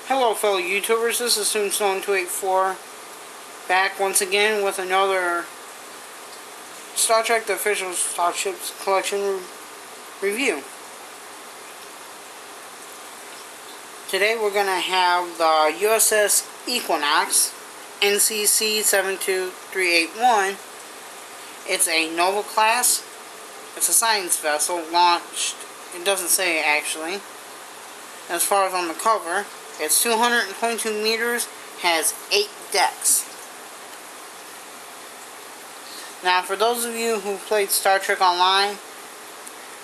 Hello fellow YouTubers, this is Tombstone284 back once again with another Star Trek The Official Starships Collection review. Today we're going to have the U.S.S. Equinox NCC-72381. It's a Nova class. It's a science vessel launched, it doesn't say actually, as far as on the cover. It's 222 meters, has 8 decks. Now, for those of you who played Star Trek Online,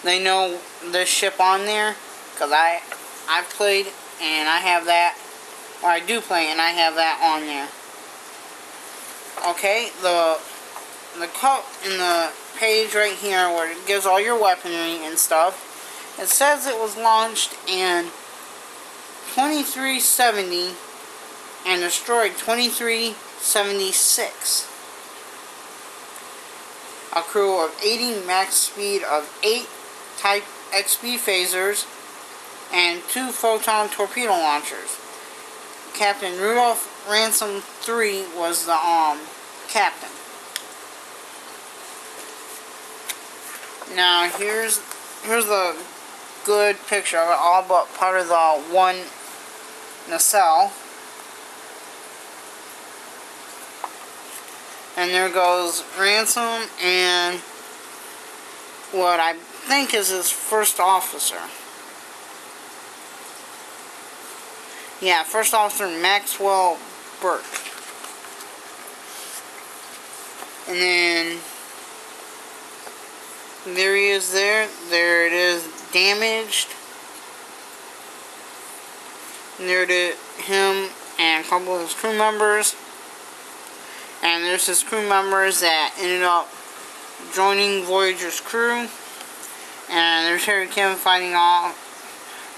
they know this ship on there, because I've played and I have that, or I do play and I have that on there. Okay, in the page right here where it gives all your weaponry and stuff, it says it was launched in 2370 and destroyed 2376. A crew of 80, max speed of 8 Type XB phasers, and 2 photon torpedo launchers. Captain Rudolph Ransom III was the captain. Now here's the good picture of it, all but part of the one nacelle. And there goes Ransom and what I think is his first officer. Yeah, first officer Maxwell Burke. And then there he is there. There it is, damaged. And there it is, him and a couple of his crew members. And there's his crew members that ended up joining Voyager's crew. And there's Harry Kim fighting off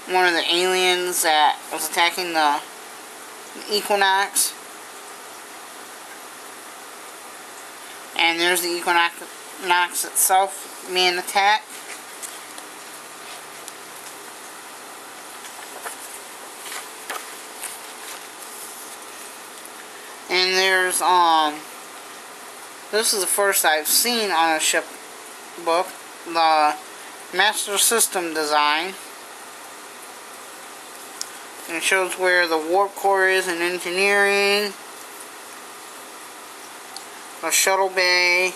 one of the aliens that was attacking the Equinox. And there's the Equinox itself being attacked. And there's, this is the first I've seen on a ship book, the Master System Design. And it shows where the warp core is in engineering, the shuttle bay,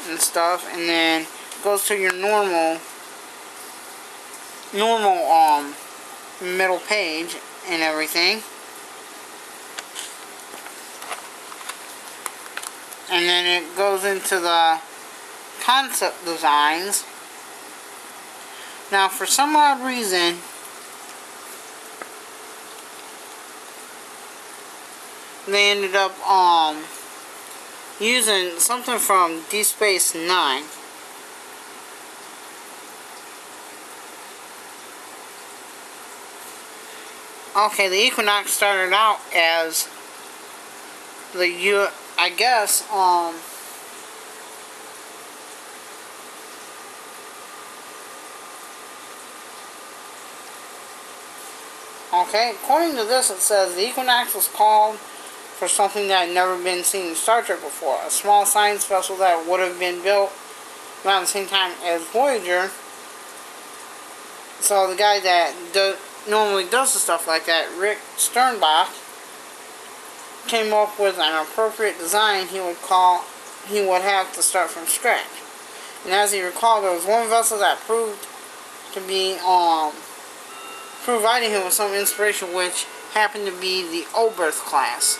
and stuff. And then it goes to your normal middle page and everything. And then it goes into the concept designs. Now, for some odd reason, they ended up using something from Deep Space Nine. Okay, the Equinox started out as the okay, according to this, it says the Equinox was called for something that had never been seen in Star Trek before. A small science vessel that would have been built around the same time as Voyager. So the guy that normally does the stuff like that, Rick Sternbach, came up with an appropriate design he would have to start from scratch. And as he recalled, there was one vessel that proved to be providing him with some inspiration, which happened to be the Oberth class.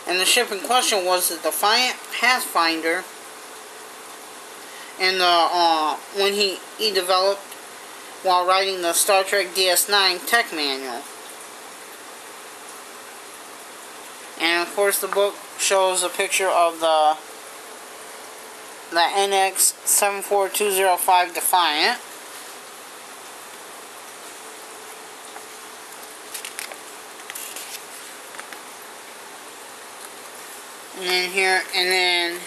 And the ship in question was the Defiant Pathfinder. And when he developed while writing the Star Trek DS9 tech manual. And of course the book shows a picture of the NX-74205 Defiant. And then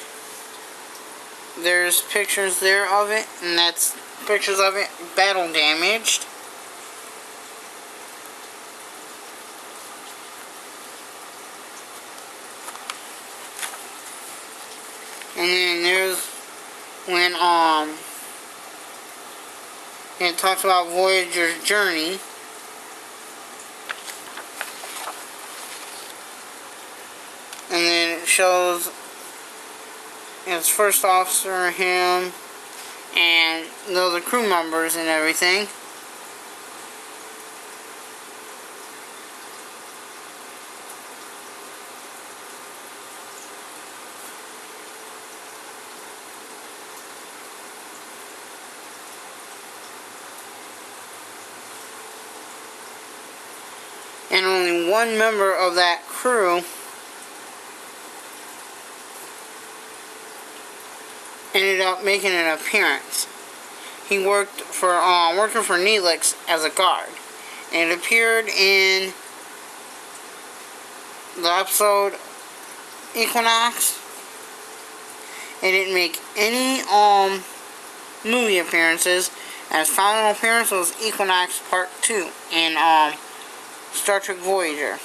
there's pictures there of it, and that's pictures of it battle damaged. And then there's when it talks about Voyager's journey. And then it shows its first officer, him, and the other crew members and everything. And only one member of that crew ended up making an appearance. He worked for working for Neelix as a guard, and it appeared in the episode Equinox. It didn't make any movie appearances. And his final appearance was Equinox Part 2 in Star Trek Voyager.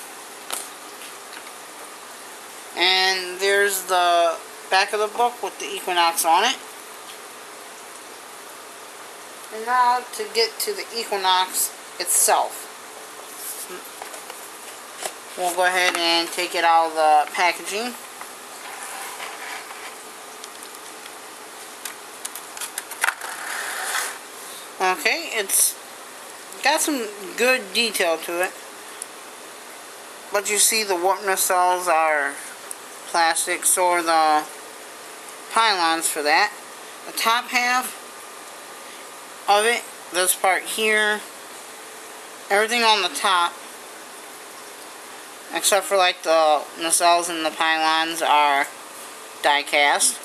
And there's the back of the book with the Equinox on it. And now to get to the Equinox itself. We'll go ahead and take it out of the packaging. Okay, it's got some good detail to it. But you see the warp nacelles are plastic, so are the pylons for that. The top half of it, this part here, everything on the top, except for like the nacelles and the pylons, are die cast.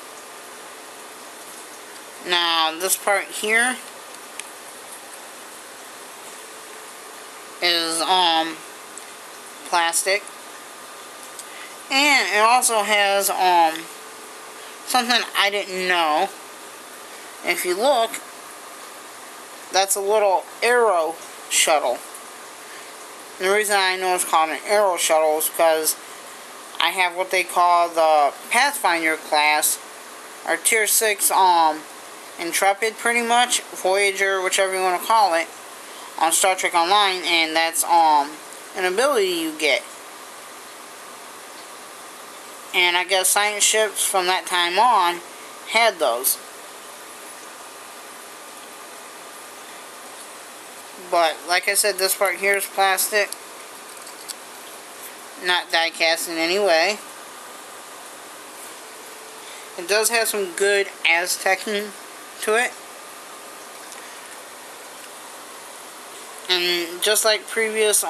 Now this part here is plastic, and it also has something I didn't know. If you look, that's a little aero shuttle. And the reason I know it's called an aero shuttle is because I have what they call the Pathfinder class, or Tier 6 Intrepid, pretty much, Voyager, whichever you want to call it, on Star Trek Online, and that's an ability you get. And I guess science ships from that time on had those. But like I said, this part here is plastic, not die cast in any way. It does have some good Aztecing to it. And just like previous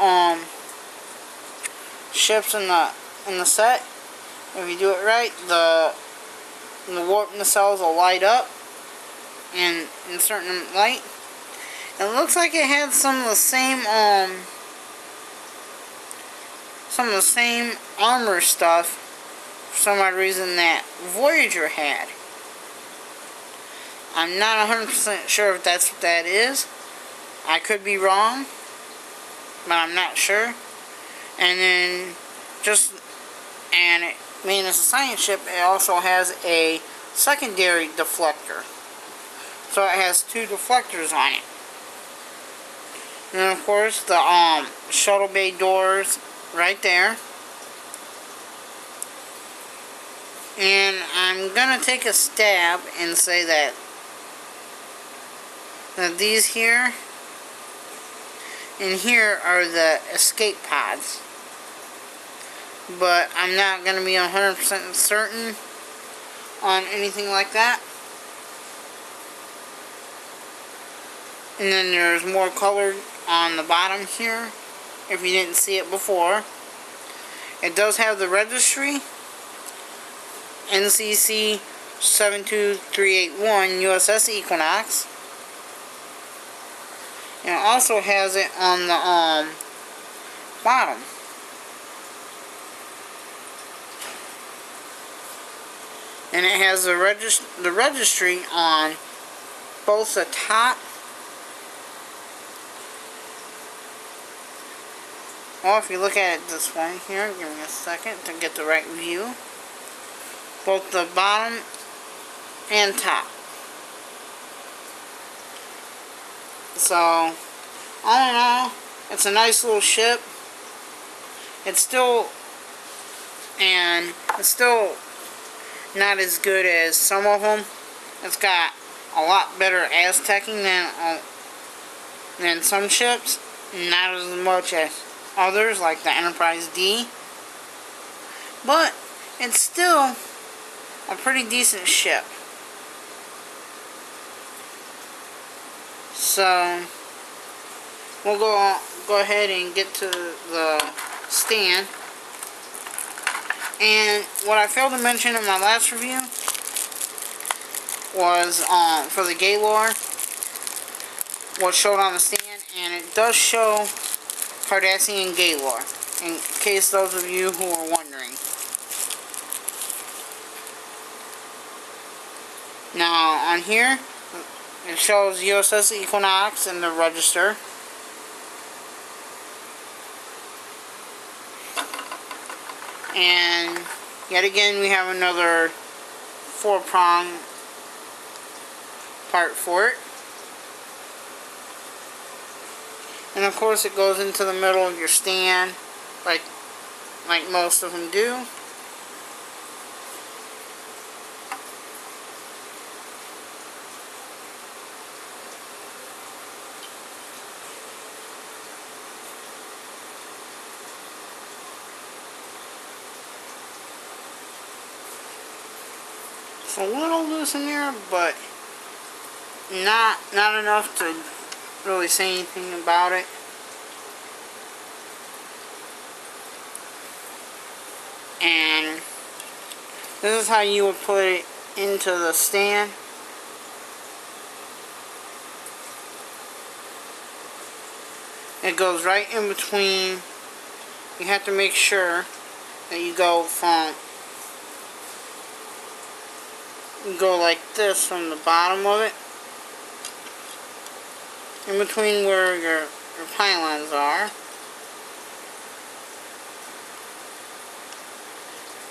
ships in the set, if you do it right, the warp nacelles will light up in certain light. It looks like it had some of the same armor stuff for some odd reason that Voyager had. I'm not 100% sure if that's what that is. I could be wrong, but I'm not sure. And then being as a science ship, it also has a secondary deflector. So it has two deflectors on it. And then of course the shuttle bay doors right there. And I'm gonna take a stab and say that these here and here are the escape pods. But I'm not going to be 100% certain on anything like that. And then there's more colored on the bottom here, if you didn't see it before. It does have the registry, NCC-72381 U.S.S. Equinox. And it also has it on the bottom. And it has the registry on both the top. Well, if you look at it this way here, give me a second to get the right view. Both the bottom and top. So, all in all, it's a nice little ship. It's still not as good as some of them. It's got a lot better Aztecing than some ships. Not as much as others, like the Enterprise D. But it's still a pretty decent ship. So we'll go ahead and get to the stand. And what I failed to mention in my last review was for the Gaylord, what showed on the stand, and it does show Cardassian Gaylord, in case those of you who are wondering. Now on here it shows U.S.S. Equinox in the register. And yet again we have another 4-prong part for it. And of course it goes into the middle of your stand like most of them do. It's a little loose in there, but not enough to really say anything about it. And this is how you would put it into the stand. It goes right in between. You have to make sure that you go like this from the bottom of it, in between where your pylons are,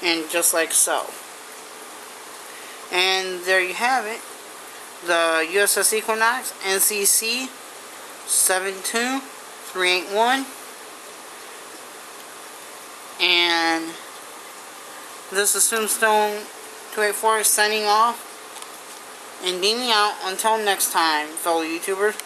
and just like so. And there you have it, the U.S.S. Equinox NCC-72381. And this is Tombstone 284 signing off and beaming out until next time, fellow YouTubers.